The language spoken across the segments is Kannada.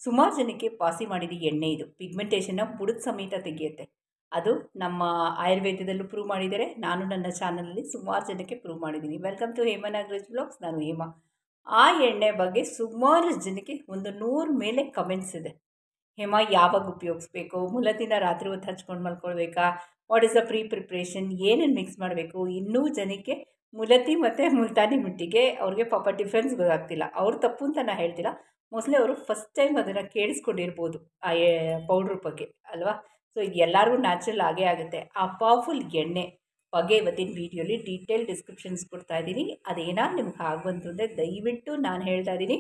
ಸುಮಾರು ಜನಕ್ಕೆ ಪಾಸಿ ಮಾಡಿದ ಎಣ್ಣೆ ಇದು. ಪಿಗ್ಮೆಂಟೇಷನ್ನ ಬುಡದ ಸಮೇತ ತೆಗೆಯುತ್ತೆ. ಅದು ನಮ್ಮ ಆಯುರ್ವೇದದಲ್ಲೂ ಪ್ರೂವ್ ಮಾಡಿದ್ದಾರೆ. ನಾನು ನನ್ನ ಚಾನಲಲ್ಲಿ ಸುಮಾರು ಜನಕ್ಕೆ ಪ್ರೂವ್ ಮಾಡಿದ್ದೀನಿ. Welcome to Hema Nagaraj blogs. ನಾನು ಹೇಮಾ. ಆ ಎಣ್ಣೆ ಬಗ್ಗೆ ಸುಮಾರು ಜನಕ್ಕೆ ಒಂದು 100 ಮೇಲೆ ಕಮೆಂಟ್ಸ್ ಇದೆ. ಹೇಮಾ ಯಾವಾಗ ಉಪಯೋಗಿಸ್ಬೇಕು, ಮುಲತಿನ ರಾತ್ರಿ ಹೊತ್ತು ಹಚ್ಕೊಂಡು ಮಲ್ಕೊಳ್ಬೇಕಾ, ವಾಟ್ ಇಸ್ ದ ಪ್ರಿಪ್ರೇಷನ್, ಏನೇನು ಮಿಕ್ಸ್ ಮಾಡಬೇಕು. ಇನ್ನೂ ಜನಕ್ಕೆ ಮುಲತಿ ಮತ್ತು ಮುಲ್ತಾನಿ ಮಿಟ್ಟಿಗೆ ಅವ್ರಿಗೆ ಪಾಪ ಡಿಫ್ರೆನ್ಸ್ ಗೊತ್ತಾಗ್ತಿಲ್ಲ. ಅವ್ರ ತಪ್ಪು ಅಂತ ನಾನು ಹೇಳ್ತಿಲ್ಲ. ಮೋಸ್ಟ್ಲಿ ಅವರು ಫಸ್ಟ್ ಟೈಮ್ ಅದನ್ನು ಕೇಳಿಸ್ಕೊಂಡಿರ್ಬೋದು ಆ ಪೌಡ್ರ್ ಬಗ್ಗೆ ಅಲ್ವಾ. ಸೊ ಎಲ್ಲರಿಗೂ ನ್ಯಾಚುರಲ್ ಆಗೇ ಆಗುತ್ತೆ. ಆ ಪವರ್ಫುಲ್ ಎಣ್ಣೆ ಬಗ್ಗೆ ಇವತ್ತಿನ ವೀಡಿಯೋಲಿ ಡೀಟೇಲ್ ಡಿಸ್ಕ್ರಿಪ್ಷನ್ಸ್ ಕೊಡ್ತಾ ಇದ್ದೀನಿ. ಅದೇನಾದ್ರು ನಿಮ್ಗೆ ಆಗ್ಬಂತು ಅಂದರೆ ದಯವಿಟ್ಟು ನಾನು ಹೇಳ್ತಾ ಇದ್ದೀನಿ,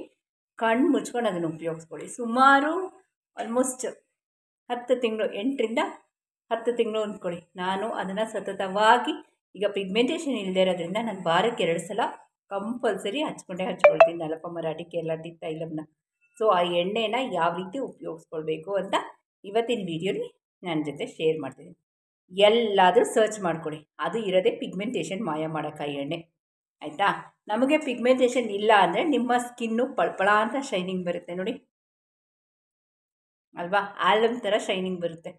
ಕಣ್ಣು ಮುಚ್ಕೊಂಡು ಅದನ್ನು ಉಪಯೋಗಿಸ್ಕೊಳ್ಳಿ. ಸುಮಾರು ಆಲ್ಮೋಸ್ಟ್ 10 ತಿಂಗಳು, 8ರಿಂದ 10 ತಿಂಗಳು ಅಂದ್ಕೊಳ್ಳಿ. ನಾನು ಅದನ್ನು ಸತತವಾಗಿ ಈಗ ಪಿಗ್ಮೆಂಟೇಷನ್ ಇಲ್ಲದೆ ಇರೋದ್ರಿಂದ ನಾನು ವಾರಕ್ಕೆ 2 ಸಲ ಕಂಪಲ್ಸರಿ ಹಚ್ಕೊಳ್ತೀನಿ ನಲಪ ಮರಾಠಿ ಕೇರಳ ಟಿ ತೈಲಮ್ನ. ಸೊ ಆ ಎಣ್ಣೆನ ಯಾವ ರೀತಿ ಉಪಯೋಗಿಸ್ಕೊಳ್ಬೇಕು ಅಂತ ಇವತ್ತಿನ ವೀಡಿಯೋಲಿ ನನ್ನ ಜೊತೆ ಶೇರ್ ಮಾಡ್ತೀನಿ. ಎಲ್ಲಾದರೂ ಸರ್ಚ್ ಮಾಡ್ಕೊಳ್ಳಿ, ಅದು ಇರೋದೇ ಪಿಗ್ಮೆಂಟೇಷನ್ ಮಾಯ ಮಾಡೋಕ್ಕೆ ಎಣ್ಣೆ, ಆಯಿತಾ. ನಮಗೆ ಪಿಗ್ಮೆಂಟೇಷನ್ ಇಲ್ಲ ಅಂದರೆ ನಿಮ್ಮ ಸ್ಕಿನ್ನು ಪಳಪಳ ಅಂತ ಶೈನಿಂಗ್ ಬರುತ್ತೆ ನೋಡಿ ಅಲ್ವಾ. ಆಲಮ್ ಥರ ಶೈನಿಂಗ್ ಬರುತ್ತೆ.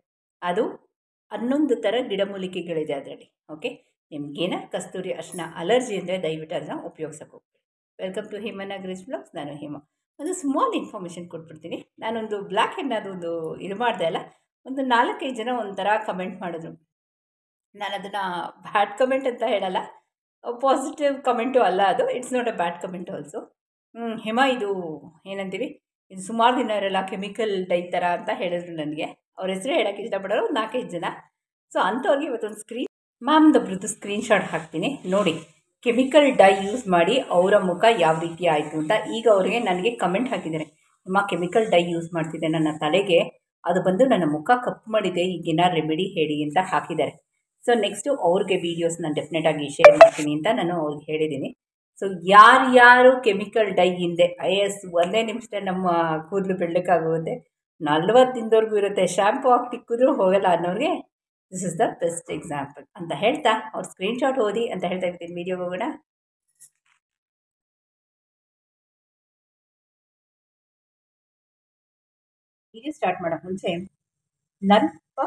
ಅದು 11 ಥರ ಗಿಡಮೂಲಿಕೆಗಳಿದೆ ಅದರಲ್ಲಿ. ಓಕೆ, ನಿಮಗೇನ ಕಸ್ತೂರಿ ಅರ್ಶಿನ ಅಲರ್ಜಿ ಅಂದರೆ ದಯವಿಟ್ಟು ಅದನ್ನು ಉಪಯೋಗಿಸೋಕೆ ಹೋಗ್ತೀವಿ. Welcome to Hema Nagaraj blogs. ನಾನು ಹೇಮಾ. ಒಂದು ಸ್ಮಾಲ್ ಇನ್ಫಾರ್ಮೇಷನ್ ಕೊಟ್ಬಿಡ್ತೀನಿ. ನಾನೊಂದು ಬ್ಲ್ಯಾಕ್ ಹೆಡ್ ಅದೊಂದು ಇದು ಮಾಡಿದೆ ಅಲ್ಲ, ಒಂದು 4-5 ಜನ ಒಂಥರ ಕಮೆಂಟ್ ಮಾಡಿದ್ರು. ನಾನು ಅದನ್ನು ಬ್ಯಾಡ್ ಕಮೆಂಟ್ ಅಂತ ಹೇಳಲ್ಲ, ಪಾಸಿಟಿವ್ ಕಮೆಂಟು ಅಲ್ಲ ಅದು. It's not a bad comment also. Hema ಇದು ಏನಂತೀವಿ, ಇದು ಸುಮಾರು ದಿನ ಇರಲ್ಲ, ಕೆಮಿಕಲ್ ಡೈ ಥರ ಅಂತ ಹೇಳಿದ್ರು ನನಗೆ. ಅವ್ರ ಹೆಸರು ಹೇಳೋಕ್ಕೆ ಇಷ್ಟಪಡೋರು 4-5 ಜನ. ಸೊ ಅಂಥವ್ರಿಗೆ ಇವತ್ತೊಂದು ಮ್ಯಾಮ್ದೊಬ್ರದ್ದು ಸ್ಕ್ರೀನ್ಶಾಟ್ ಹಾಕ್ತೀನಿ ನೋಡಿ. ಕೆಮಿಕಲ್ ಡೈ ಯೂಸ್ ಮಾಡಿ ಅವರ ಮುಖ ಯಾವ ರೀತಿ ಆಯಿತು ಅಂತ. ಈಗ ಅವರಿಗೆ ನನಗೆ ಕಮೆಂಟ್ ಹಾಕಿದ್ದಾರೆ, ನಿಮ್ಮ ಕೆಮಿಕಲ್ ಡೈ ಯೂಸ್ ಮಾಡ್ತಿದ್ದೆ ನನ್ನ ತಲೆಗೆ, ಅದು ಬಂದು ನನ್ನ ಮುಖ ಕಪ್ಪು ಮಾಡಿದೆ, ಈಗಿನ ರೆಮಿಡಿ ಹೇಳಿ ಅಂತ ಹಾಕಿದ್ದಾರೆ. ಸೊ ನೆಕ್ಸ್ಟು ಅವ್ರಿಗೆ ವೀಡಿಯೋಸ್ ನಾನು ಡೆಫಿನೆಟಾಗಿ ಶೇರ್ ಮಾಡ್ತೀನಿ ಅಂತ ನಾನು ಅವ್ರಿಗೆ ಹೇಳಿದ್ದೀನಿ. ಸೊ ಯಾರ್ಯಾರು ಕೆಮಿಕಲ್ ಡೈ ಹಿಂದೆ ಒಂದೇ ನಿಮಿಷದಲ್ಲಿ ನಮ್ಮ ಕೂದಲು ಬೆಳ್ಳಕ್ಕಾಗುತ್ತೆ, 40 ದಿನದವರೆಗೂ ಇರುತ್ತೆ, ಶ್ಯಾಂಪು ಹಾಕಿ ತಿಕ್ಕಿದ್ರೂ ಹೋಗಲ್ಲ ಅನ್ನೋರಿಗೆ this is the best example ಅಂತ ಹೇಳ್ತಾ ಅವ್ರ ಸ್ಕ್ರೀನ್ಶಾಟ್ ಓದಿ ಅಂತ ಹೇಳ್ತಾ ಇರ್ತೀನಿ. ವೀಡಿಯೋಗೆ ಹೋಗೋಣ. ವಿಡಿಯೋ ಸ್ಟಾರ್ಟ್ ಮಾಡೋಕ್ಕೆ ಮುಂಚೆ ನಲ್ಪ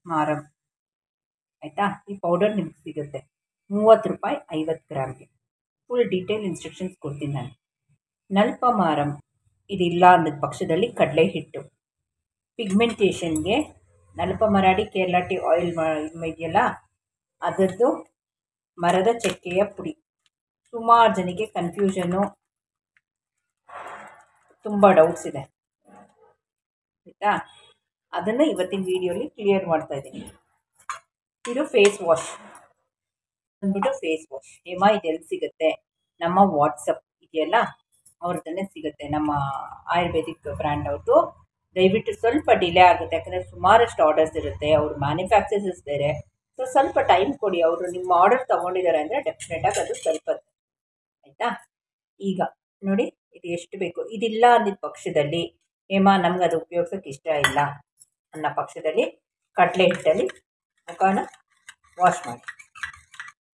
ಮಾರಂ ಆಯಿತಾ, ಈ ಪೌಡರ್ ನಿಮ್ಗೆ ಸಿಗುತ್ತೆ 30 ರೂಪಾಯಿ 50 ಗ್ರಾಮ್ಗೆ. ಫುಲ್ ಡೀಟೇಲ್ ಇನ್ಸ್ಟ್ರಕ್ಷನ್ಸ್ ಕೊಡ್ತೀನಿ ನಾನು. ನಲ್ಪ ಮಾರಂ ಇದಿಲ್ಲ ಅಂದ ಪಕ್ಷದಲ್ಲಿ ಕಡಲೆ ಹಿಟ್ಟು. ಪಿಗ್ಮೆಂಟೇಷನ್ಗೆ ನಲ್ಪ ಮರಾಠಿ ಕೇರಳ ಟಿ ಆಯಿಲ್ ಇದೆಯಲ್ಲ, ಅದರದ್ದು ಮರದ ಚಕ್ಕೆಯ ಪುಡಿ. ಸುಮಾರು ಜನಕ್ಕೆ ಕನ್ಫ್ಯೂಷನ್ನು, ತುಂಬ ಡೌಟ್ಸ್ ಇದೆ ಆಯಿತಾ. ಅದನ್ನು ಇವತ್ತಿನ ವೀಡಿಯೋಲಿ ಕ್ಲಿಯರ್ ಮಾಡ್ತಾ ಇದ್ದೀನಿ. ಇದು ಫೇಸ್ ವಾಶ್ ಅಂದ್ಬಿಟ್ಟು ಫೇಸ್ ವಾಶ್. ಹೇಮಾ ಇದೆಲ್ಲಿ ಸಿಗುತ್ತೆ, ನಮ್ಮ ವಾಟ್ಸಪ್ ಇದೆಯಲ್ಲ ಅವ್ರದ್ದನ್ನೇ ಸಿಗುತ್ತೆ, ನಮ್ಮ ಆಯುರ್ವೇದಿಕ್ ಬ್ರ್ಯಾಂಡ್ ಅವ್ರದ್ದು. ದಯವಿಟ್ಟು ಸ್ವಲ್ಪ ಡಿಲೇ ಆಗುತ್ತೆ, ಯಾಕಂದರೆ ಸುಮಾರಷ್ಟು ಆರ್ಡರ್ಸ್ ಇರುತ್ತೆ, ಅವ್ರ ಮ್ಯಾನುಫ್ಯಾಕ್ಚರ್ಸ್ ಬೇರೆ. ಸೊ ಸ್ವಲ್ಪ ಟೈಮ್ ಕೊಡಿ. ಅವರು ನಿಮ್ಮ ಆರ್ಡರ್ ತೊಗೊಂಡಿದ್ದಾರೆ ಅಂದರೆ ಡೆಫಿನೆಟಾಗಿ ಅದು ಸ್ವಲ್ಪ ಆಯಿತಾ. ಈಗ ನೋಡಿ, ಇದು ಎಷ್ಟು ಬೇಕು. ಇದಿಲ್ಲ ಅಂದಿದ್ದ ಪಕ್ಷದಲ್ಲಿ, ಹೇಮಾ ನಮ್ಗೆ ಅದು ಉಪಯೋಗಿಸೋಕ್ಕೆ ಇಷ್ಟ ಇಲ್ಲ ಅನ್ನೋ ಪಕ್ಷದಲ್ಲಿ ಕಡಲೆ ಹಿಟ್ಟಲ್ಲಿ ಮುಖನ ವಾಶ್ ಮಾಡಿ.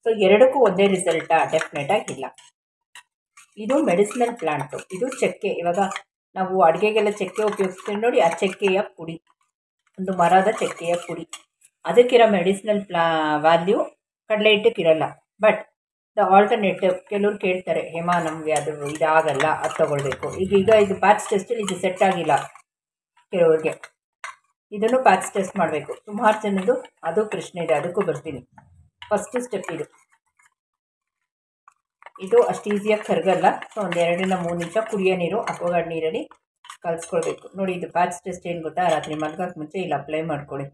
ಸೊ ಎರಡಕ್ಕೂ ಒಂದೇ ರಿಸಲ್ಟಾ? ಡೆಫಿನೆಟಾಗಿ ಇಲ್ಲ. ಇದು ಮೆಡಿಸಿನಲ್ ಪ್ಲಾಂಟು, ಇದು ಚಕ್ಕೆ. ಇವಾಗ ನಾವು ಅಡುಗೆಗೆಲ್ಲ ಚಕ್ಕೆ ಉಪಯೋಗಿಸ್ತೀವಿ ನೋಡಿ, ಆ ಚಕ್ಕೆಯ ಪುಡಿ, ಒಂದು ಮರದ ಚಕ್ಕೆಯ ಪುಡಿ. ಅದಕ್ಕಿರೋ ಮೆಡಿಸಿನಲ್ ವ್ಯಾಲ್ಯೂ ಕಡಲೆ ಹಿಟ್ಟಕ್ಕಿರಲ್ಲ. ಬಟ್ ದ ಆಲ್ಟರ್ನೇಟಿವ್, ಕೆಲವ್ರು ಕೇಳ್ತಾರೆ ಹೇಮಾ ನಮಗೆ ಅದು ಇದಾಗಲ್ಲ, ಅದು ತೊಗೊಳ್ಬೇಕು. ಈಗ ಇದು ಪ್ಯಾಚ್ ಟೆಸ್ಟಲ್ಲಿ ಇದು ಸೆಟ್ ಆಗಿಲ್ಲ ಕೆಲವ್ರಿಗೆ, ಇದನ್ನು ಪ್ಯಾಚ್ ಟೆಸ್ಟ್ ಮಾಡಬೇಕು. ಸುಮಾರು ಜನದ್ದು ಅದು ಪ್ರಶ್ನೆ ಇದೆ, ಅದಕ್ಕೂ ಬರ್ತೀನಿ. ಫಸ್ಟ್ ಸ್ಟೆಪ್ ಇದು ಅಷ್ಟು ಈಸಿಯಾಗಿ ಕರಗಲ್ಲ. ಸೊ ಒಂದು 2-3 ನಿಮಿಷ ಕುಡಿಯೋ ನೀರು, ಅಕ್ವಾಗಾರ್ಡ್ ನೀರಲ್ಲಿ ಕಲಿಸ್ಕೊಳ್ಬೇಕು. ನೋಡಿ, ಇದು ಪ್ಯಾಚ್ ಟೆಸ್ಟ್ ಏನು ಗೊತ್ತಾ, ರಾತ್ರಿ ಮಲ್ಗೋಕ್ಕೆ ಮುಂಚೆ ಇಲ್ಲಿ ಅಪ್ಲೈ ಮಾಡ್ಕೊಳ್ಳಿ.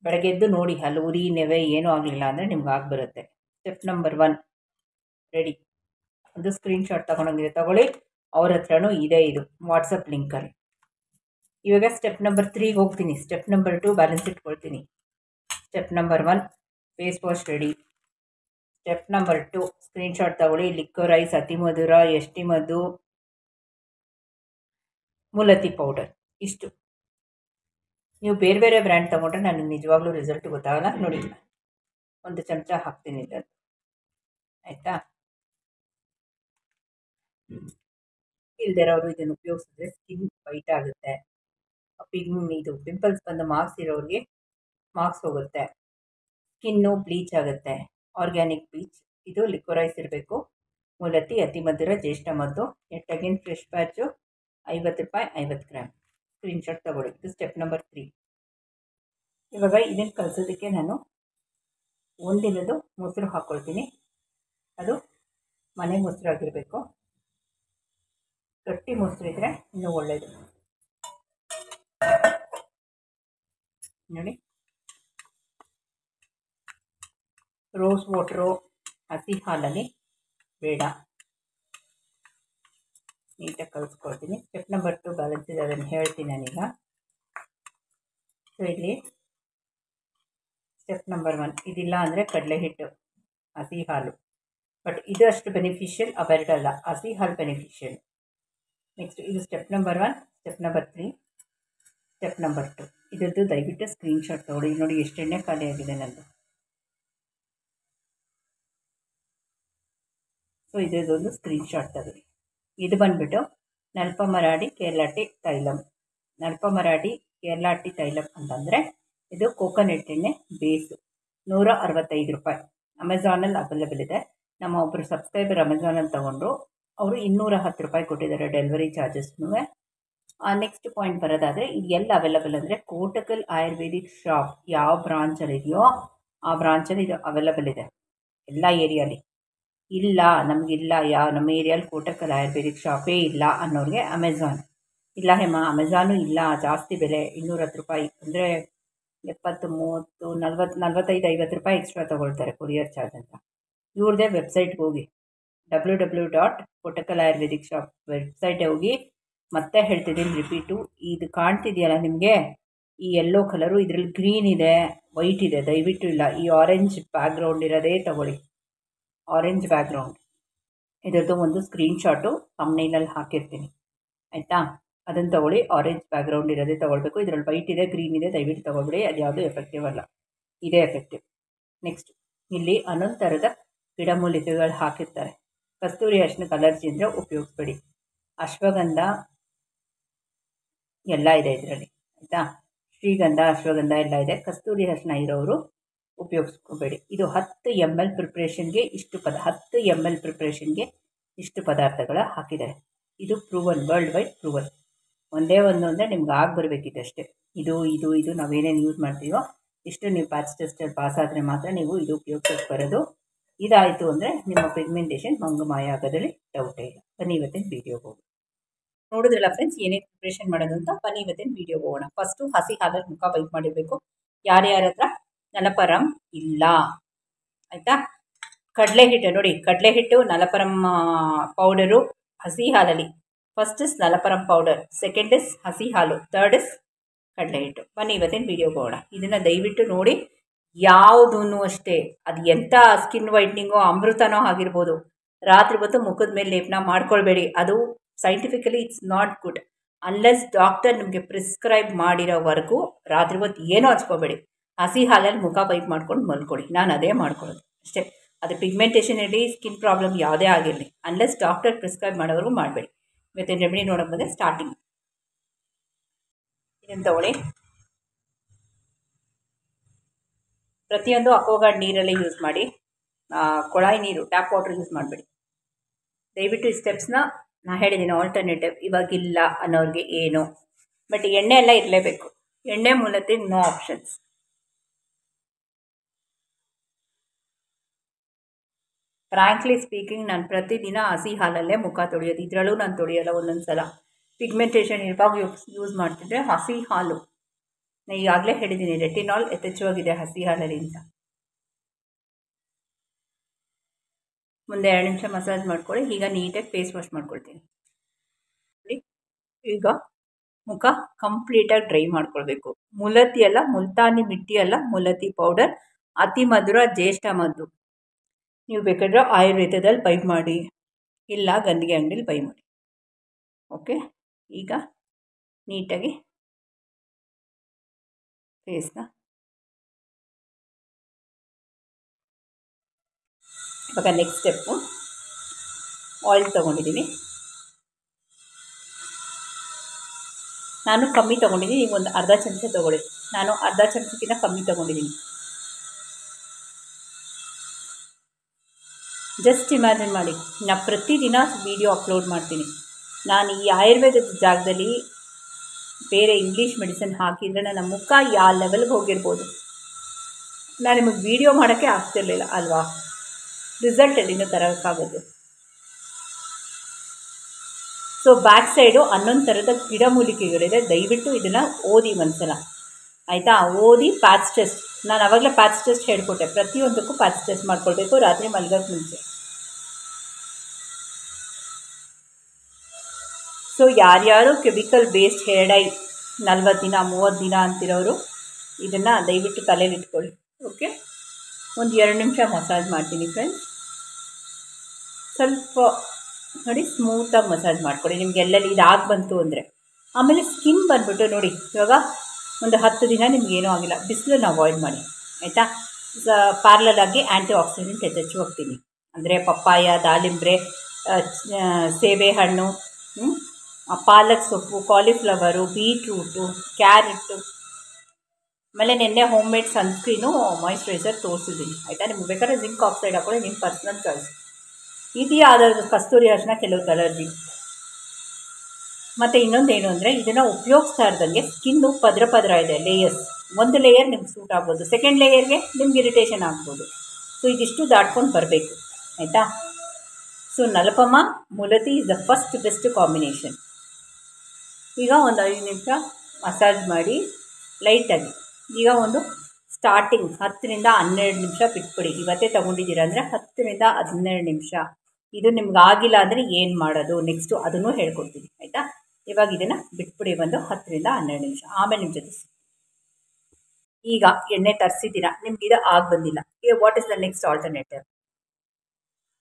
ಬೆಳಗ್ಗೆ ಎದ್ದು ನೋಡಿ, ಅಲ್ಲಿ ಉರಿ ನೆವೆ ಏನೂ ಆಗಲಿಲ್ಲ ಅಂದರೆ ನಿಮ್ಗೆ ಆಗಿಬರುತ್ತೆ. Step number 1 ready. ಒಂದು ಸ್ಕ್ರೀನ್ಶಾಟ್ ತೊಗೊಂಡೋಗಿದೆ, ತೊಗೊಳ್ಳಿ. ಅವ್ರ ಹತ್ರನೂ ಇದೆ ಇದು ವಾಟ್ಸಪ್ ಲಿಂಕಲ್ಲಿ. ಇವಾಗ ಸ್ಟೆಪ್ ನಂಬರ್ 3ಗೆ ಹೋಗ್ತೀನಿ. ಸ್ಟೆಪ್ ನಂಬರ್ 2 ಬ್ಯಾಲೆನ್ಸ್ ಇಟ್ಕೊಳ್ತೀನಿ. Step number 1 face wash ready. Step number 2 screenshot ತಗೊಳ್ಳಿ. ಲಿಕ್ಕೋರೈಸ್, ಅತಿ ಮಧುರ, ಎಷ್ಟಿ ಮಧು, ಮುಲತಿ ಪೌಡರ್. ಇಷ್ಟು ನೀವು ಬೇರೆ ಬೇರೆ ಬ್ರ್ಯಾಂಡ್ ತೊಗೊಂಡ್ರೆ ನನಗೆ ನಿಜವಾಗ್ಲೂ ರಿಸಲ್ಟ್ ಗೊತ್ತಾಗಲ್ಲ. ನೋಡಿ, ಒಂದು ಚಮಚ ಹಾಕ್ತೀನಿ ಇದನ್ನು ಆಯಿತಾ. ಇಲ್ದಿರೋರು ಇದನ್ನು ಉಪಯೋಗಿಸಿದ್ರೆ ಸ್ಕಿನ್ ವೈಟ್ ಆಗುತ್ತೆ. ಇದು ಪಿಂಪಲ್ಸ್ ಬಂದು ಮಾರ್ಕ್ಸ್ ಇರೋರಿಗೆ ಮಾರ್ಕ್ಸ್ ಹೋಗುತ್ತೆ. ಸ್ಕಿನ್ನು ಬ್ಲೀಚ್ ಆಗುತ್ತೆ. Organic bleach. ಇದು ಲಿಕ್ವರೈಸ್ ಇರಬೇಕು. ಮೂಲತಿ ಅತಿ ಮಧುರ ಜ್ಯೇಷ್ಠ ಮದ್ದು. ಎಟ್ಟಗಿನ್ ಫ್ರೆಶ್ ಬ್ಯಾಚು 50 ರೂಪಾಯಿ 50 ಗ್ರಾಮ್. ಸ್ಕ್ರೀನ್ಶಾಟ್ ತಗೊಳ್ಳಿ. ಇದು ಸ್ಟೆಪ್ ನಂಬರ್ 3. ಇವಾಗ ಇದನ್ನು ಕಲಿಸೋದಕ್ಕೆ ನಾನು ಒಂದಿನದು ಮೊಸರು ಹಾಕ್ಕೊಳ್ತೀನಿ. ಅದು ಮನೆ ಮೊಸರು ಆಗಿರಬೇಕು. ಗಟ್ಟಿ ಮೊಸರು ಇದ್ದರೆ ಇನ್ನೂ ಒಳ್ಳೆಯದು. ನೋಡಿ, ರೋಸ್ ವಾಟ್ರು ಹಸಿ ಹಾಲಲ್ಲಿ ಬೇಡ. ನೀಟಾಗಿ ಕಲಿಸ್ಕೊಳ್ತೀನಿ. ಸ್ಟೆಪ್ ನಂಬರ್ 2 ಬ್ಯಾಲೆನ್ಸ್ ಇದೆ, ಅದನ್ನು ಹೇಳ್ತೀನಿ ನಾನೀಗ. ಸೊ ಇಲ್ಲಿ ಸ್ಟೆಪ್ ನಂಬರ್ 1 ಇದಿಲ್ಲ ಅಂದರೆ ಕಡಲೆ ಹಿಟ್ಟು, ಹಸಿ ಹಾಲು. ಬಟ್ ಇದು ಅಷ್ಟು ಬೆನಿಫಿಷಿಯಲ್ ಅವೆರಡಲ್ಲ. ಹಸಿ ಹಾಲು ಬೆನಿಫಿಷಿಯಲ್. ನೆಕ್ಸ್ಟ್ ಇದು step number 1. Step number 3. Step number 2. ಇದರದ್ದು ದಯವಿಟ್ಟು ಸ್ಕ್ರೀನ್ಶಾಟ್ ತೊಗೊಳ್ಳಿ. ನೋಡಿ ಎಷ್ಟು ಎಣ್ಣೆ ಖಾಲಿ ಆಗಿದೆ ನಂದು. ಸೊ ಇದರದೊಂದು ಸ್ಕ್ರೀನ್ಶಾಟ್ ತಗೊಳ್ಳಿ. ಇದು ಬಂದುಬಿಟ್ಟು ನಲ್ಪಮರಾಡಿ ಕೇರಳಾಟಿ ತೈಲಂ. ನಲ್ಪಮರಾಡಿ ಕೇರಳಾಟಿ ತೈಲಂ ಅಂತಂದರೆ ಇದು ಕೋಕೋನಟ್ ಎಣ್ಣೆ ಬೇಸು. 165 ರೂಪಾಯಿ. ಅಮೆಝಾನಲ್ಲಿ ಅವೈಲೇಬಲ್ ಇದೆ. ನಮ್ಮ ಒಬ್ಬರು ಸಬ್ಸ್ಕ್ರೈಬರ್ ಅಮೆಝಾನಲ್ಲಿ ತೊಗೊಂಡ್ರು. ಅವರು 210 ರೂಪಾಯಿ ಕೊಟ್ಟಿದ್ದಾರೆ ಡೆಲಿವರಿ ಚಾರ್ಜಸ್ನೂ. ನೆಕ್ಸ್ಟ್ ಪಾಯಿಂಟ್ ಬರೋದಾದರೆ ಇದು ಎಲ್ಲ ಅವೈಲೇಬಲ್ ಅಂದರೆ ಕೋಟಕಲ್ ಆಯುರ್ವೇದಿಕ್ ಶಾಪ್ ಯಾವ ಬ್ರಾಂಚಲ್ಲಿ ಇದೆಯೋ ಆ ಬ್ರಾಂಚಲ್ಲಿ ಇದು ಅವೈಲೇಬಲ್ ಇದೆ ಎಲ್ಲ ಏರಿಯಾಲಿ. ಇಲ್ಲ ನಮಗಿಲ್ಲ, ನಮ್ಮ ಏರಿಯಲ್ಲಿ ಕೋಟಕಲ್ ಆಯುರ್ವೇದಿಕ್ ಶಾಪೇ ಇಲ್ಲ ಅನ್ನೋರಿಗೆ ಅಮೆಝಾನ್. ಇಲ್ಲ ಹೇಮ ಅಮೆಝಾನು ಇಲ್ಲ, ಜಾಸ್ತಿ ಬೆಲೆ 210 ರೂಪಾಯಿ ಅಂದರೆ 70, 30, 40, 45, 50 ರೂಪಾಯಿ ಎಕ್ಸ್ಟ್ರಾ ತೊಗೊಳ್ತಾರೆ ಕೊರಿಯರ್ ಚಾರ್ಜ್ ಅಂತ. ಇವ್ರದ್ದೇ ವೆಬ್ಸೈಟ್ಗೆ ಹೋಗಿ, www.kotakal ayurvedic shop ವೆಬ್ಸೈಟ್ಗೆ ಹೋಗಿ. ಮತ್ತೆ ಹೇಳ್ತಿದ್ದೀನಿ, ರಿಪೀಟು, ಇದು ಕಾಣ್ತಿದೆಯಲ್ಲ ನಿಮಗೆ ಈ ಯೆಲ್ಲೋ ಕಲರು, ಇದರಲ್ಲಿ ಗ್ರೀನ್ ಇದೆ, ವೈಟ್ ಇದೆ. ದಯವಿಟ್ಟು ಇಲ್ಲ, ಈ ಆರೆಂಜ್ ಬ್ಯಾಕ್ಗ್ರೌಂಡ್ ಇರೋದೇ ತಗೊಳ್ಳಿ. ಆರೆಂಜ್ ಬ್ಯಾಕ್ಗ್ರೌಂಡ್ ಇದರದ್ದು ಒಂದು ಸ್ಕ್ರೀನ್ಶಾಟು ಥಂಬ್ನೇಲಲ್ಲಿ ಹಾಕಿರ್ತೀನಿ, ಆಯಿತಾ? ಅದನ್ನು ತಗೊಳ್ಳಿ. ಆರೆಂಜ್ ಬ್ಯಾಕ್ಗ್ರೌಂಡ್ ಇರೋದೇ ತೊಗೊಳ್ಬೇಕು. ಇದರಲ್ಲಿ ವೈಟ್ ಇದೆ, ಗ್ರೀನ್ ಇದೆ, ದಯವಿಟ್ಟು ತೊಗೊಳ್ಬೇಡಿ. ಅದು ಯಾವುದೂ ಎಫೆಕ್ಟಿವ್ ಅಲ್ಲ, ಇದೇ ಎಫೆಕ್ಟಿವ್. ನೆಕ್ಸ್ಟ್ ಇಲ್ಲಿ ಹನ್ನೊಂದು ಥರದ ಗಿಡಮೂಲಿಕೆಗಳು ಹಾಕಿರ್ತಾರೆ. ಕಸ್ತೂರಿ ಅರಿಶಿನಕ್ಕೆ ಅಲರ್ಜಿ ಅಂದರೆ ಉಪಯೋಗಿಸ್ಬೇಡಿ. ಅಶ್ವಗಂಧ ಎಲ್ಲ ಇದೆ ಇದರಲ್ಲಿ, ಆಯಿತಾ? ಶ್ರೀಗಂಧ, ಅಶ್ವಗಂಧ ಎಲ್ಲ ಇದೆ. ಕಸ್ತೂರಿ ಅರಿಶಿನ ಇರೋರು ಉಪಯೋಗಿಸ್ಕೋಬೇಡಿ. ಇದು 10 ml ಪ್ರಿಪ್ರೇಷನ್ಗೆ ಇಷ್ಟು 10 ml ಪ್ರಿಪ್ರೇಷನ್ಗೆ ಇಷ್ಟು ಪದಾರ್ಥಗಳ ಹಾಕಿದ್ದಾರೆ. ಇದು ಪ್ರೂವನ್, ವರ್ಲ್ಡ್ ವೈಡ್ ಪ್ರೂವನ್. ಒಂದೇ ಒಂದು ಅಂದರೆ ನಿಮ್ಗೆ ಬರಬೇಕಿದ್ದಷ್ಟೇ. ಇದು ನಾವೇನೇನು ಯೂಸ್ ಮಾಡ್ತೀವೋ ಇಷ್ಟು ನೀವು ಪ್ಯಾಚ್ ಟೆಸ್ಟಲ್ಲಿ ಪಾಸ್ ಆದರೆ ಮಾತ್ರ ನೀವು ಇದು ಉಪಯೋಗಿಸೋಕ್ಕೆ ಬರೋದು. ಇದಾಯಿತು ಅಂದರೆ ನಿಮ್ಮ ಪಿಗ್ಮೆಂಟೇಷನ್ ಮಂಗಮಾಯ ಆಗೋದ್ರಲ್ಲಿ ಡೌಟೇ ಇಲ್ಲ. ಬನ್ನಿ ಇವತ್ತಿನ ವೀಡಿಯೋಗೆ ಹೋಗೋಣ. ನೋಡಿದ್ರಲ್ಲ ಫ್ರೆಂಡ್ಸ್, ಏನೇನು ಪ್ರಿಪ್ರೇಷನ್ ಮಾಡೋದು ಅಂತ. ಬನ್ನಿ ಇವತ್ತಿನ ವೀಡಿಯೋಗೆ ಹೋಗೋಣ. ಫಸ್ಟು ಹಸಿ ಹಾಲಲ್ಲಿ ಮುಖ ವೈಪ್ ಮಾಡಿರಬೇಕು. ಯಾರ್ಯಾರ ಹತ್ರ ನಲಪರಂ ಇಲ್ಲ, ಆಯಿತಾ? ಕಡಲೆ ಹಿಟ್ಟು ನೋಡಿ, ಕಡಲೆ ಹಿಟ್ಟು, ನಲಪರಂ ಪೌಡರು ಹಸಿ ಹಾಲಲ್ಲಿ. First is Nalpamaram powder, second is ಹಸಿ ಹಾಲು, ಥರ್ಡ್ ಇಸ್ ಕಡಲೆ ಹಿಟ್ಟು. ಬನ್ನಿ ಇವತ್ತಿನ ವೀಡಿಯೋಗೆ ಹೋಗೋಣ. ಇದನ್ನು ದಯವಿಟ್ಟು ನೋಡಿ. ಯಾವುದೂ ಅಷ್ಟೇ, ಅದು ಎಂಥ ಸ್ಕಿನ್ ವೈಟ್ನಿಂಗೋ ಅಮೃತನೋ ಆಗಿರ್ಬೋದು, ರಾತ್ರಿ ಹೊತ್ತು ಮುಖದ ಮೇಲೆ ಲೇಪನ ಮಾಡ್ಕೊಳ್ಬೇಡಿ. ಅದು scientifically it's not good. Unless doctor ನಿಮಗೆ ಪ್ರಿಸ್ಕ್ರೈಬ್ ಮಾಡಿರೋವರೆಗೂ ರಾತ್ರಿ ಹೊತ್ತು ಏನೂ ಹಚ್ಕೋಬೇಡಿ. ಹಸಿ ಹಾಲಲ್ಲಿ ಮುಖ ವೈಪ್ ಮಾಡ್ಕೊಂಡು ಮಲ್ಕೊಳ್ಳಿ. ನಾನು ಅದೇ ಮಾಡ್ಕೊಳ್ಳೋದು ಅಷ್ಟೇ. ಅದು ಪಿಗ್ಮೆಂಟೇಷನ್ ಇರಲಿ, ಸ್ಕಿನ್ ಪ್ರಾಬ್ಲಮ್ ಯಾವುದೇ ಆಗಿರಲಿ, ಅನ್ಲೆಸ್ ಡಾಕ್ಟರ್ ಪ್ರಿಸ್ಕ್ರೈಬ್ ಮಾಡೋವರೆಗೂ ಮಾಡಬೇಡಿ. ಇವತ್ತಿನ ರೆಮಿಡಿ ನೋಡೋಕೆ ಬಂದರೆ ಸ್ಟಾರ್ಟಿಂಗ್ ಇದನ್ನು ತಗೊಳ್ಳಿ. ಪ್ರತಿಯೊಂದು ಅಕ್ವಾಗಾರ್ಡ್ ನೀರಲ್ಲೇ ಯೂಸ್ ಮಾಡಿ. ಕೊಳಾಯಿ ನೀರು, ಟ್ಯಾಪ್ ವಾಟರ್ ಯೂಸ್ ಮಾಡಬೇಡಿ. ದಯವಿಟ್ಟು ಈ ಸ್ಟೆಪ್ಸ್ನ ನಾನು ಹೇಳಿದ್ದೀನಿ. ಆಲ್ಟರ್ನೇಟಿವ್ ಇವಾಗಿಲ್ಲ ಅನ್ನೋರಿಗೆ ಏನು, ಬಟ್ ಎಣ್ಣೆ ಎಲ್ಲ ಇರಲೇಬೇಕು. ಎಣ್ಣೆ ಮೂಲತಃ ನೋ ಆಪ್ಷನ್ಸ್. ಫ್ರ್ಯಾಂಕ್ಲಿ ಸ್ಪೀಕಿಂಗ್, ನಾನು ಪ್ರತಿದಿನ ಹಸಿ ಹಾಲಲ್ಲೇ ಮುಖ ತೊಳೆಯೋದು. ಇದರಲ್ಲೂ ನಾನು ತೊಳೆಯೋಲ್ಲ. ಒಂದೊಂದು ಸಲ ಪಿಗ್ಮೆಂಟೇಷನ್ ಇರುವಾಗ ಯೂಸ್ ಮಾಡ್ತಿದ್ದೆ ಹಸಿ ಹಾಲು. ನಾನು ಈಗಾಗಲೇ ಹೇಳಿದ್ದೀನಿ, ರೆಟಿನಾಲ್ ಯಥೇಚ್ಛವಾಗಿದೆ ಹಸಿ ಹಾಲಲ್ಲಿ ಅಂತ. ಮುಂದೆ 2 ನಿಮಿಷ ಮಸಾಜ್ ಮಾಡ್ಕೊಳ್ಳಿ. ಈಗ ನೀಟಾಗಿ ಫೇಸ್ ವಾಶ್ ಮಾಡ್ಕೊಳ್ತೀನಿ. ಈಗ ಮುಖ ಕಂಪ್ಲೀಟಾಗಿ ಡ್ರೈ ಮಾಡ್ಕೊಳ್ಬೇಕು. ಮುಲತಿ ಅಲ್ಲ, ಮುಲ್ತಾನಿ ಮಿಟ್ಟಿ ಅಲ್ಲ, ಮುಲತಿ ಪೌಡರ್, ಅತಿ ಮಧುರ ಜ್ಯೇಷ್ಠ ಮದ್ದು. ನೀವು ಬೇಕಾದ್ರೆ ಆಯುರ್ವೇದದಲ್ಲಿ ಬೈ ಮಾಡಿ, ಇಲ್ಲ ಗಂದಿಗೆ ಅಂಗಡಿಲಿ ಬೈ ಮಾಡಿ. ಓಕೆ, ಈಗ ನೀಟಾಗಿ ಫೇಸ್ನ ಇವಾಗ ನೆಕ್ಸ್ಟ್ ಸ್ಟೆಪ್ಪು ಆಯಿಲ್ ತೊಗೊಂಡಿದ್ದೀನಿ. ನಾನು ಕಮ್ಮಿ ತೊಗೊಂಡಿದ್ದೀನಿ, ನೀವು ಒಂದು ಅರ್ಧ ಚಮಚ ತೊಗೊಳ್ಳಿ. ನಾನು ಅರ್ಧ ಚಮಚಕ್ಕಿಂತ ಕಮ್ಮಿ ತೊಗೊಂಡಿದ್ದೀನಿ. ಜಸ್ಟ್ ಇಮ್ಯಾಜಿನ್ ಮಾಡಿ, ನಾನು ಪ್ರತಿದಿನ ವಿಡಿಯೋ ಅಪ್ಲೋಡ್ ಮಾಡ್ತೀನಿ. ನಾನು ಈ ಆಯುರ್ವೇದದ ಜಾಗದಲ್ಲಿ ಬೇರೆ ಇಂಗ್ಲೀಷ್ ಮೆಡಿಸಿನ್ ಹಾಕಿದರೆ ನನ್ನ ಮುಖ ಯಾವ ಲೆವೆಲ್ಗೆ ಹೋಗಿರ್ಬೋದು. ನಾನು ನಿಮಗೆ ವಿಡಿಯೋ ಮಾಡೋಕ್ಕೆ ಆಗ್ತಿರ್ಲಿಲ್ಲ ಅಲ್ವಾ. ರಿಸಲ್ಟ್ ಎಲ್ಲಿಂದ ತರೋಕ್ಕಾಗೋದು. ಸೊ ಬ್ಯಾಕ್ ಸೈಡು 11 ಥರದ ಗಿಡಮೂಲಿಕೆಗಳಿದೆ. ದಯವಿಟ್ಟು ಇದನ್ನು ಓದಿ ಒಂದ್ಸಲ, ಆಯಿತಾ. ಓದಿ ಪ್ಯಾಚ್ ಟೆಸ್ಟ್, ನಾನು ಆವಾಗಲೇ ಪ್ಯಾಚ್ ಟೆಸ್ಟ್ ಹೇಳ್ಕೊಟ್ಟೆ. ಪ್ರತಿಯೊಂದಕ್ಕೂ ಪ್ಯಾಚ್ ಟೆಸ್ಟ್ ಮಾಡ್ಕೊಳ್ಬೇಕು ರಾತ್ರಿ ಮಲಗೋಕ್ಕೆ ಮುಂಚೆ. ಸೊ ಯಾರ್ಯಾರು ಕೆಮಿಕಲ್ ಬೇಸ್ಡ್ ಹೇರ್ ಡೈ 40 ದಿನ 30 ದಿನ ಅಂತಿರೋರು ಇದನ್ನು ದಯವಿಟ್ಟು ತಲೆಯಲ್ಲಿ ಇಟ್ಕೊಳ್ಳಿ. ಓಕೆ, ಒಂದು 2 ನಿಮಿಷ ಮಸಾಜ್ ಮಾಡ್ತೀನಿ ಫ್ರೆಂಡ್ಸ್. ಸ್ವಲ್ಪ ನೋಡಿ, ಸ್ಮೂತಾಗಿ ಮಸಾಜ್ ಮಾಡ್ಕೊಳ್ಳಿ. ನಿಮ್ಗೆ ಎಲ್ಲೆಲ್ಲಿ ಇದಾಗಿ ಬಂತು ಅಂದರೆ. ಆಮೇಲೆ ಸ್ಕಿನ್ ಬಂದುಬಿಟ್ಟು ನೋಡಿ, ಇವಾಗ ಒಂದು 10 ದಿನ ನಿಮಗೇನೂ ಆಗಿಲ್ಲ. ಬಿಸಿಲನ್ನು ಅವಾಯ್ಡ್ ಮಾಡಿ, ಆಯಿತಾ. ಪ್ಯಾರಲಾಗಿ ಆ್ಯಂಟಿ ಆಕ್ಸಿಡೆಂಟ್ ಹೆಚ್ಚು ಹೋಗ್ತೀನಿ. ಅಂದರೆ ಪಪ್ಪಾಯ, ದಾಳಿಂಬ್ರೆ, ಸೇಬೆಹಣ್ಣು, ಪಾಲಕ್ ಸೊಪ್ಪು, ಕಾಲಿಫ್ಲವರು, ಬೀಟ್ರೂಟು, ಕ್ಯಾರೆಟು. ಆಮೇಲೆ ನಿನ್ನೆ ಹೋಮ್ ಮೇಡ್ ಸನ್ಸ್ಕ್ರೀನು ಮಾಯಿಶ್ಚರೈಸರ್ ತೋರಿಸಿದ್ದೀನಿ, ಆಯಿತಾ. ನಿಮ್ಗೆ ಬೇಕಾದ್ರೆ ಜಿಂಕ್ ಆಕ್ಸೈಡ್ ಹಾಕೊಳ್ಳಿ, ನಿಮ್ಮ ಪರ್ಸ್ನಲ್ ಚಾಯ್ಸ್. ಇದೆಯಾ ಅದರ ಕಸ್ತೂರಿ ಅರಿಶಿನ ಕೆಲವು ಅಲರ್ಜಿ. ಮತ್ತು ಇನ್ನೊಂದೇನು ಅಂದರೆ, ಇದನ್ನು ಉಪಯೋಗಿಸ್ತಾ ಇರ್ದಂಗೆ ಸ್ಕಿನ್ನು ಪದ್ರ ಇದೆ, ಲೇಯರ್ಸ್. ಒಂದು ಲೇಯರ್ ನಿಮ್ಗೆ ಸೂಟ್ ಆಗ್ಬೋದು, ಸೆಕೆಂಡ್ ಲೇಯರ್ಗೆ ನಿಮ್ಗೆ ಇರಿಟೇಷನ್ ಆಗ್ಬೋದು. ಸೊ ಇದಿಷ್ಟು ದಾಟ್ಕೊಂಡು ಬರಬೇಕು, ಆಯಿತಾ. So Nalpama mulethi is the first best combination. ಈಗ ಒಂದು 5 ನಿಮಿಷ ಮಸಾಜ್ ಮಾಡಿ ಲೈಟಾಗಿ. ಈಗ ಒಂದು ಸ್ಟಾರ್ಟಿಂಗ್ 10 ರಿಂದ 12 ನಿಮಿಷ ಬಿಟ್ಬಿಡಿ. ಇವತ್ತೇ ತೊಗೊಂಡಿದ್ದೀರ ಅಂದರೆ 10 ರಿಂದ 12 ನಿಮಿಷ. ಇದು ನಿಮ್ಗೆ ಆಗಿಲ್ಲ ಅಂದರೆ ಏನು ಮಾಡೋದು ನೆಕ್ಸ್ಟು ಅದನ್ನು ಹೇಳ್ಕೊಡ್ತೀನಿ, ಆಯಿತಾ. ಇವಾಗ ಇದನ್ನು ಬಿಟ್ಬಿಡಿ ಒಂದು 10 ರಿಂದ 12 ನಿಮಿಷ. ಆಮೇಲೆ ನಿಮ್ಮ ಜೊತೆ ಈಗ ಎಣ್ಣೆ ತರಿಸಿದ್ದೀರಾ, ನಿಮ್ಗೆ ಇದು ಆಗಿ ಬಂದಿಲ್ಲ. ಈಗ what is the next alternative?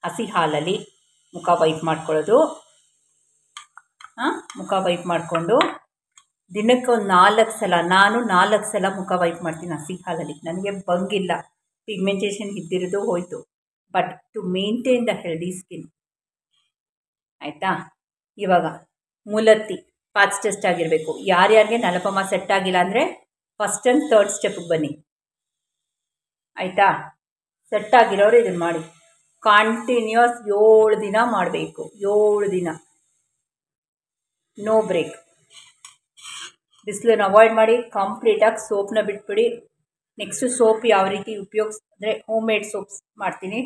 ಹಸಿ ಹಾಲಲ್ಲಿ ಮುಖ ವೈಪ್ ಮಾಡ್ಕೊಳ್ಳೋದು. ಮುಖ ವೈಪ್ ಮಾಡಿಕೊಂಡು ದಿನಕ್ಕೆ ಒಂದು 4 ಸಲ, ನಾನು 4 ಸಲ ಮುಖ ವೈಪ್ ಮಾಡ್ತೀನಿ ಹಸಿ ಹಾಲಲ್ಲಿ. ನನಗೆ ಬಂಗಿಲ್ಲ, ಪಿಗ್ಮೆಂಟೇಷನ್ ಇದ್ದಿರೋದು ಹೋಯಿತು. But to maintain the healthy skin, ಆಯಿತಾ. ಇವಾಗ ಮುಲತ್ತಿ ಪ್ಯಾಚ್ ಟೆಸ್ಟ್ ಆಗಿರಬೇಕು. ಯಾರ್ಯಾರಿಗೆ ನಲಪಮ ಸೆಟ್ ಆಗಿಲ್ಲ ಅಂದರೆ ಫಸ್ಟ್ ಆ್ಯಂಡ್ ಥರ್ಡ್ ಸ್ಟೆಪ್ಗೆ ಬನ್ನಿ, ಆಯಿತಾ. ಸೆಟ್ ಆಗಿರೋರು ಇದನ್ನು ಮಾಡಿ. ಕಂಟಿನ್ಯೂಸ್ 7 ದಿನ ಮಾಡಬೇಕು, 7 ದಿನ, ನೋ ಬ್ರೇಕ್. ಬಿಸಿಲನ್ನು ಅವಾಯ್ಡ್ ಮಾಡಿ, ಕಂಪ್ಲೀಟಾಗಿ ಸೋಪ್ನ ಬಿಟ್ಬಿಡಿ. ನೆಕ್ಸ್ಟು ಸೋಪ್ ಯಾವ ರೀತಿ ಉಪಯೋಗಿಸಿದ್ರೆ, ಹೋಮ್ ಮೇಡ್ ಸೋಪ್ಸ್ ಮಾಡ್ತೀನಿ.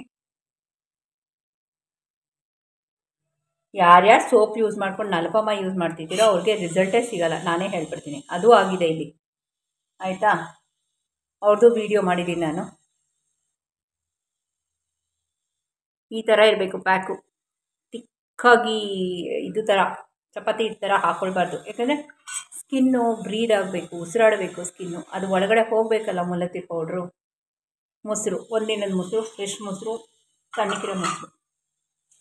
ಯಾರ್ಯಾರು ಸೋಪ್ ಯೂಸ್ ಮಾಡ್ಕೊಂಡು ನಲಪಮ ಯೂಸ್ ಮಾಡ್ತಿದ್ದೀರೋ ಅವ್ರಿಗೆ ರಿಸಲ್ಟೇ ಸಿಗೋಲ್ಲ, ನಾನೇ ಹೇಳ್ಬಿಡ್ತೀನಿ. ಅದು ಆಗಿದೆ ಇಲ್ಲಿ, ಆಯಿತಾ. ಅವ್ರದ್ದು ವಿಡಿಯೋ ಮಾಡಿದ್ದೀನಿ ನಾನು. ಈ ಥರ ಇರಬೇಕು ಪ್ಯಾಕು, ತಿಕ್ಕಾಗಿ ಇದು ಥರ ಚಪಾತಿ ಈ ಥರ ಹಾಕ್ಕೊಳ್ಬಾರ್ದು. ಯಾಕಂದರೆ ಸ್ಕಿನ್ನು ಬ್ರೀದ್ ಆಗಬೇಕು, ಉಸಿರಾಡಬೇಕು ಸ್ಕಿನ್ನು. ಅದು ಒಳಗಡೆ ಹೋಗಬೇಕಲ್ಲ ಮುಲತ್ತಿ ಪೌಡ್ರು. ಮೊಸರು, ಒಂದಿನದ ಮೊಸರು, ಫ್ರೆಶ್ ಮೊಸರು, ತಣ್ಣಗಿರೋ ಮೊಸರು,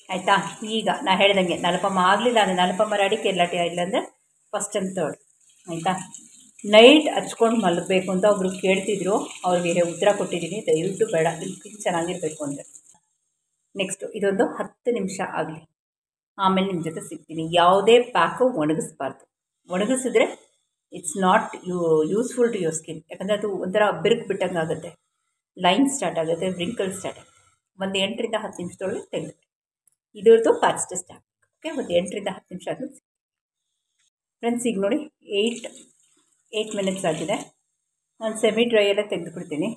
ಆಯಿತಾ. ಈಗ ನಾ ಹೇಳ್ದಂಗೆ ನಲಪಮ ಆಗಲಿಲ್ಲ ಅಂದರೆ ನಲಪಮ ರೆಡಿ, ಕೆರ್ಲಾಟಿ ಇಲ್ಲಾಂದರೆ ಫಸ್ಟ್ ಆ್ಯಂಡ್ ಥರ್ಡ್, ಆಯಿತಾ. ನೈಟ್ ಹಚ್ಕೊಂಡು ಮಲಗಬೇಕು ಅಂತ ಒಬ್ಬರು ಕೇಳ್ತಿದ್ರು, ಅವ್ರಿಗೆ ಉತ್ತರ ಕೊಟ್ಟಿದ್ದೀನಿ. ದಯವಿಟ್ಟು ಬೇಡ, ನಿಮ್ಮ ಸ್ಕಿನ್ ಚೆನ್ನಾಗಿರಬೇಕು ಅಂದರೆ. ನೆಕ್ಸ್ಟು ಇದೊಂದು 10 ನಿಮಿಷ ಆಗಲಿ, ಆಮೇಲೆ ನಿಮ್ಮ ಜೊತೆ ಸಿಗ್ತೀನಿ. ಯಾವುದೇ ಪ್ಯಾಕು ಒಣಗಿಸ್ಬಾರ್ದು. ಒಣಗಿಸಿದ್ರೆ it's not useful to your skin. ಯಾಕಂದರೆ ಅದು ಒಂಥರ ಬಿರುಕು ಬಿಟ್ಟಂಗೆ ಆಗುತ್ತೆ, ಲೈನ್ ಸ್ಟಾರ್ಟ್ ಆಗುತ್ತೆ, ವ್ರಿಂಕಲ್ ಸ್ಟಾರ್ಟ್ ಆಗುತ್ತೆ. ಒಂದು 8 ರಿಂದ 10 ನಿಮಿಷದೊಳಗೆ ತೆಗೆದು ಇದ್ರದ್ದು ಪ್ಯಾಚ್ ಟೆಸ್ಟ್ ಆಗಬೇಕು. ಓಕೆ, ಒಂದು 8 ರಿಂದ 10 ನಿಮಿಷ ಆದಮೇಲೆ ಫ್ರೆಂಡ್ಸ್. ಈಗ ನೋಡಿ 8 ಮಿನಿಟ್ಸ್ ಆಗಿದೆ. ನಾನು ಸೆಮಿ ಡ್ರೈಯಲ್ಲೇ ತೆಗೆದುಬಿಡ್ತೀನಿ.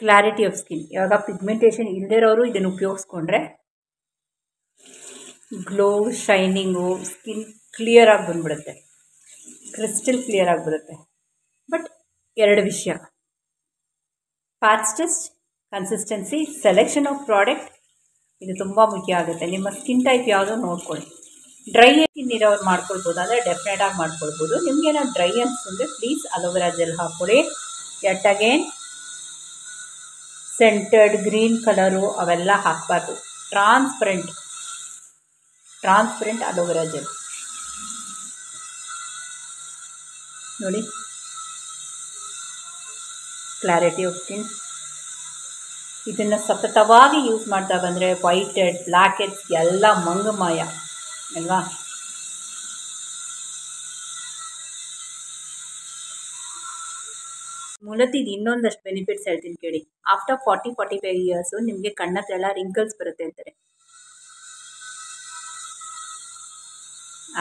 Clarity of skin. ಇವಾಗ ಪಿಗ್ಮೆಂಟೇಷನ್ ಇಲ್ಲದಿರೋರು ಇದನ್ನು ಉಪಯೋಗಿಸ್ಕೊಂಡ್ರೆ ಗ್ಲೋ, ಶೈನಿಂಗು, ಸ್ಕಿನ್ ಕ್ಲಿಯರಾಗಿ ಬಂದ್ಬಿಡುತ್ತೆ, ಕ್ರಿಸ್ಟಲ್ ಕ್ಲಿಯರ್ ಆಗಿಬಿಡುತ್ತೆ. ಬಟ್ 2 ವಿಷಯ: patch test, consistency, selection of product. ಇದು ತುಂಬ ಮುಖ್ಯ ಆಗುತ್ತೆ. ನಿಮ್ಮ ಸ್ಕಿನ್ ಟೈಪ್ ಯಾವುದೋ ನೋಡ್ಕೊಳ್ಳಿ. ಡ್ರೈ ಸ್ಕಿನ್ ಇರೋರು ಮಾಡ್ಕೊಳ್ಬೋದು, ಅಂದರೆ ಡೆಫಿನೆಟಾಗಿ ಮಾಡ್ಕೊಳ್ಬೋದು. ನಿಮಗೇನೋ ಡ್ರೈ ಅನಿಸಿದ್ರೆ ಪ್ಲೀಸ್ ಅಲೋವೆರಾ ಜೆಲ್ ಹಾಕ್ಕೊಳ್ಳಿ. ಎಟ್ ಅಗೇನ್ ಸೆಂಟೆಡ್ ಗ್ರೀನ್ ಕಲರು ಅವೆಲ್ಲ ಹಾಕಬಾರ್ದು. ಟ್ರಾನ್ಸ್ಪರೆಂಟ್ ಅಲೋವೆರಾ ಜೆಲ್ ನೋಡಿ. Clarity of skin. ಇದನ್ನು ಸತತವಾಗಿ ಯೂಸ್ ಮಾಡ್ತಾ ಬಂದರೆ ವೈಟ್ ಹೆಡ್, ಬ್ಲ್ಯಾಕ್ ಹೆಡ್ಸ್ ಎಲ್ಲ ಮಂಗಮಾಯ. ಅಲ್ವಾ? ಮೂಲತಃ ಇದು ಇನ್ನೊಂದಷ್ಟು ಬೆನಿಫಿಟ್ಸ್ ಹೇಳ್ತೀನಿ ಕೇಳಿ. ಆಫ್ಟರ್ 40-45 ಇಯರ್ಸು ನಿಮಗೆ ಕಣ್ಣತ್ರೆಲ್ಲ ರಿಂಕಲ್ಸ್ ಬರುತ್ತೆ ಅಂತಾರೆ.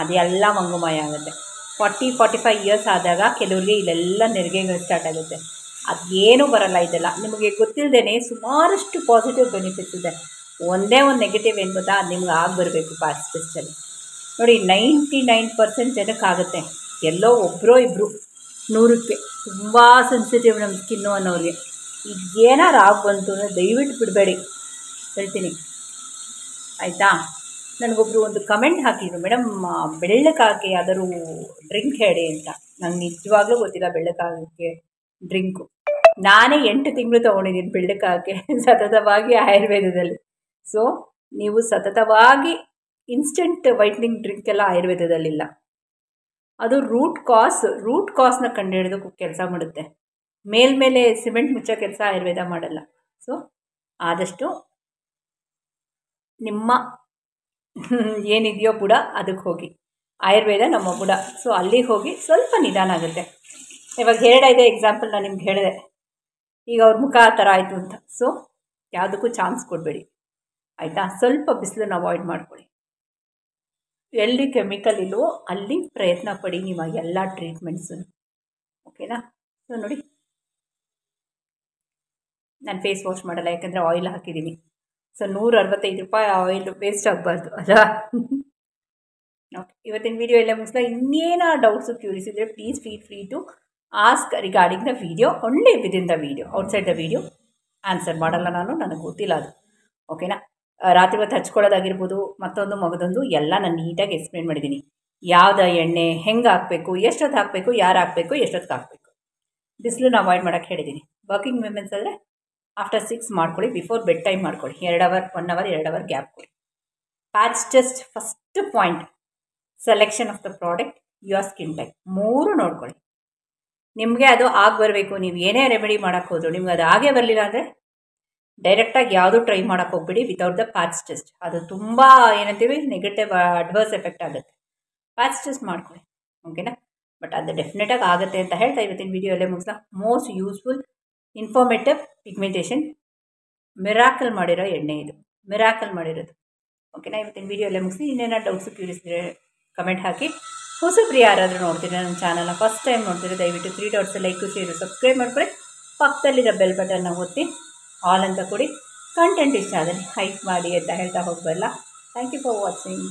ಅದೆಲ್ಲ ಮಂಗುಮಾಯ ಆಗುತ್ತೆ. 40-45 ಇಯರ್ಸ್ ಆದಾಗ ಕೆಲವ್ರಿಗೆ ಇಲ್ಲೆಲ್ಲ ನೆರಿಗೆಗಳು ಸ್ಟಾರ್ಟ್ ಆಗುತ್ತೆ. ಅದೇನೂ ಬರಲ್ಲ. ಇದೆಲ್ಲ ನಿಮಗೆ ಗೊತ್ತಿಲ್ಲದೇ ಸುಮಾರಷ್ಟು ಪಾಸಿಟಿವ್ ಬೆನಿಫಿಟ್ಸ್ ಇದೆ. ಒಂದೇ ಒಂದು ನೆಗೆಟಿವ್ ಏನು ಗೊತ್ತಾ, ಅದು ನಿಮ್ಗೆ ಬರಬೇಕು ಪಾಸ್ಟ್ ಟೆಸ್ಟಲ್ಲಿ. ನೋಡಿ 99% ಜನಕ್ಕಾಗುತ್ತೆ. ಎಲ್ಲೋ ಒಬ್ಬರೋ ಇಬ್ಬರು 100ಕ್ಕೆ ತುಂಬ ಸೆನ್ಸಿಟಿವ್ ನಮ್ಮ ಸ್ಕಿನ್ನು ಅನ್ನೋರಿಗೆ. ಈಗ ಏನಾರು ಬಂತು ಅಂದರೆ ದಯವಿಟ್ಟು ಬಿಡಬೇಡಿ ಹೇಳ್ತೀನಿ, ಆಯಿತಾ? ನನಗೊಬ್ಬರು ಒಂದು ಕಮೆಂಟ್ ಹಾಕಿದ್ರು, ಮೇಡಮ್ ಬೆಳ್ಳಕ್ಕಾಗಿ ಯಾವ್ದಾದ್ರು ಡ್ರಿಂಕ್ ಹೇಳಿ ಅಂತ. ನಂಗೆ ನಿಜವಾಗ್ಲೂ ಗೊತ್ತಿಲ್ಲ ಬೆಳ್ಳಕ್ಕಾಗಕ್ಕೆ ಡ್ರಿಂಕು. ನಾನೇ 8 ತಿಂಗಳು ತೊಗೊಂಡಿದ್ದೀನಿ ಬೆಳ್ಳಕ್ಕಾಗಕ್ಕೆ ಸತತವಾಗಿ ಆಯುರ್ವೇದದಲ್ಲಿ. ಸೊ ನೀವು ಸತತವಾಗಿ ಇನ್ಸ್ಟೆಂಟ್ ವೈಟ್ನಿಂಗ್ ಡ್ರಿಂಕ್ ಎಲ್ಲ ಆಯುರ್ವೇದದಲ್ಲಿಲ್ಲ. ಅದು ರೂಟ್ ಕಾಸ್ನ ಕಂಡುಹಿಡಿದು ಕೆಲಸ ಮಾಡುತ್ತೆ. ಮೇಲ್ಮೇಲೆ ಸಿಮೆಂಟ್ ಮುಚ್ಚೋ ಕೆಲಸ ಆಯುರ್ವೇದ ಮಾಡಲ್ಲ. ಸೊ ಆದಷ್ಟು ನಿಮ್ಮ ಏನಿದೆಯೋ ಬುಡ ಅದಕ್ಕೆ ಹೋಗಿ. ಆಯುರ್ವೇದ ನಮ್ಮ ಬುಡ. ಸೊ ಅಲ್ಲಿಗೆ ಹೋಗಿ ಸ್ವಲ್ಪ ನಿಧಾನ ಆಗುತ್ತೆ. ಇವಾಗ 2 ಎಕ್ಸಾಂಪಲ್ ನಾನು ನಿಮ್ಗೆ ಹೇಳಿದೆ. ಈಗ ಅವ್ರ ಮುಖ ಆ ಥರ ಆಯಿತು ಅಂತ. ಸೊ ಯಾವುದಕ್ಕೂ ಚಾನ್ಸ್ ಕೊಡಬೇಡಿ, ಆಯಿತಾ? ಸ್ವಲ್ಪ ಬಿಸಿಲನ್ನು ಅವಾಯ್ಡ್ ಮಾಡ್ಕೊಳ್ಳಿ. ಎಲ್ಲಿ ಕೆಮಿಕಲ್ ಇಲ್ವೋ ಅಲ್ಲಿ ಪ್ರಯತ್ನ ಪಡಿ ನಿಮ್ಮ ಎಲ್ಲ ಟ್ರೀಟ್ಮೆಂಟ್ಸು, ಓಕೆನಾ? ಸೊ ನೋಡಿ, ನಾನು ಫೇಸ್ ವಾಶ್ ಮಾಡಲ್ಲ, ಯಾಕಂದರೆ ಆಯಿಲ್ ಹಾಕಿದ್ದೀನಿ. ಸೊ 165 ರೂಪಾಯಿ ಆಯಿಲ್ ವೇಸ್ಟ್ ಆಗಬಾರ್ದು ಅಲ್ಲ. ಓಕೆ, ಇವತ್ತಿನ ವೀಡಿಯೋ ಎಲ್ಲ ಮುಗಿಸ್ತಾ. ಇನ್ನೇನೋ ಡೌಟ್ಸು ಕ್ಯೂರಿಯಸ್ ಇದ್ದರೆ please feel free to ask regarding the video, only within the video. Outside the video answer ಮಾಡಲ್ಲ ನಾನು, ನನಗೆ ಗೊತ್ತಿಲ್ಲ ಅದು, ಓಕೆನಾ? ರಾತ್ರಿ ಹೊತ್ತು ಹಚ್ಕೊಳ್ಳೋದಾಗಿರ್ಬೋದು, ಮಗದೊಂದು ಎಲ್ಲ ನಾನು ನೀಟಾಗಿ ಎಕ್ಸ್ಪ್ಲೇನ್ ಮಾಡಿದ್ದೀನಿ. ಯಾವುದ ಎಣ್ಣೆ ಹೆಂಗೆ ಹಾಕಬೇಕು, ಎಷ್ಟೊತ್ತು ಹಾಕಬೇಕು, ಯಾರು ಹಾಕಬೇಕು, ಎಷ್ಟೊತ್ತಿಗೆ ಹಾಕಬೇಕು. ಬಿಸಿಲನ್ನ ಅವಾಯ್ಡ್ ಮಾಡೋಕ್ಕೆ ಹೇಳಿದ್ದೀನಿ. ವರ್ಕಿಂಗ್ ವಿಮೆನ್ಸ್ ಆದರೆ ಆಫ್ಟರ್ 6 ಮಾಡ್ಕೊಳ್ಳಿ, ಬಿಫೋರ್ ಬೆಡ್ ಟೈಮ್ ಮಾಡ್ಕೊಳ್ಳಿ. 2 ಅವರ್ 1 ಅವರ್ 2 ಅವರ್ ಗ್ಯಾಪ್ ಕೊಡಿ. Patch test first point, selection of the product, your skin type, 3 ನೋಡ್ಕೊಳ್ಳಿ. ನಿಮಗೆ ಅದು ಬರಬೇಕು. ನೀವು ಏನೇ ರೆಮಿಡಿ ಮಾಡೋಕ್ಕೆ ಹೋದ್ರು ನಿಮ್ಗೆ ಅದು ಆಗೇ ಬರಲಿಲ್ಲ ಅಂದರೆ ಡೈರೆಕ್ಟಾಗಿ ಯಾವುದೂ ಟ್ರೈ ಮಾಡೋಕ್ಕೆ ಹೋಗ್ಬಿಡಿ ವಿತೌಟ್ ದ ಪ್ಯಾಚ್ ಟೆಸ್ಟ್. ಅದು ತುಂಬ ಏನಂತೀವಿ ನೆಗೆಟಿವ್ ಅಡ್ವರ್ಸ್ ಎಫೆಕ್ಟ್ ಆಗುತ್ತೆ. ಪ್ಯಾಚ್ ಟೆಸ್ಟ್ ಮಾಡ್ಕೊಳ್ಳಿ, ಓಕೆನಾ? ಬಟ್ ಅದು ಡೆಫಿನೆಟಾಗಿ ಆಗುತ್ತೆ ಅಂತ ಹೇಳ್ತಾ ಇವತ್ತಿನ ವೀಡಿಯೋ ಅಲ್ಲೇ ಮುಗಿಸ್ತಾ. Most useful informative pigmentation miracle ಮಾಡಿರೋ ಎಣ್ಣೆ ಇದು, ಮಿರಾಕಲ್ ಮಾಡಿರೋದು, ಓಕೆನಾ? ಇವತ್ತಿನ ವೀಡಿಯೋ ಅಲ್ಲೇ ಮುಗಿಸಿ. ಇನ್ನೇನಾದ್ರು ಡೌಟ್ಸು ಕ್ಯೂರಿಯಸ್ ಇದ್ದರೆ ಕಮೆಂಟ್ ಹಾಕಿ. ಹೊಸಬ್ರು ಯಾರಾದರೂ ನೋಡ್ತೀರಾ ನನ್ನ ಚಾನಲ್ನ ಫಸ್ಟ್ ಟೈಮ್ ನೋಡ್ತೀರಾ, ದಯವಿಟ್ಟು 3 ಡಾಟ್ಸ್ ಲೈಕು ಶೇರು ಸಬ್ಸ್ಕ್ರೈಬ್ ಮಾಡ್ಕೊಳ್ಳಿ. ಪಕ್ಕದಲ್ಲಿರೋ ಬೆಲ್ ಬಟನ್ನ ಒತ್ತಿ ಆಲ್ ಅಂತ ಕೊಡಿ. ಕಂಟೆಂಟ್ ಇಷ್ಟ ಆದರೆ ಹೈಕ್ ಮಾಡಿ ಅಂತ ಹೇಳ್ತಾ ಹೋಗಬಲ್ಲ. Thank you for watching.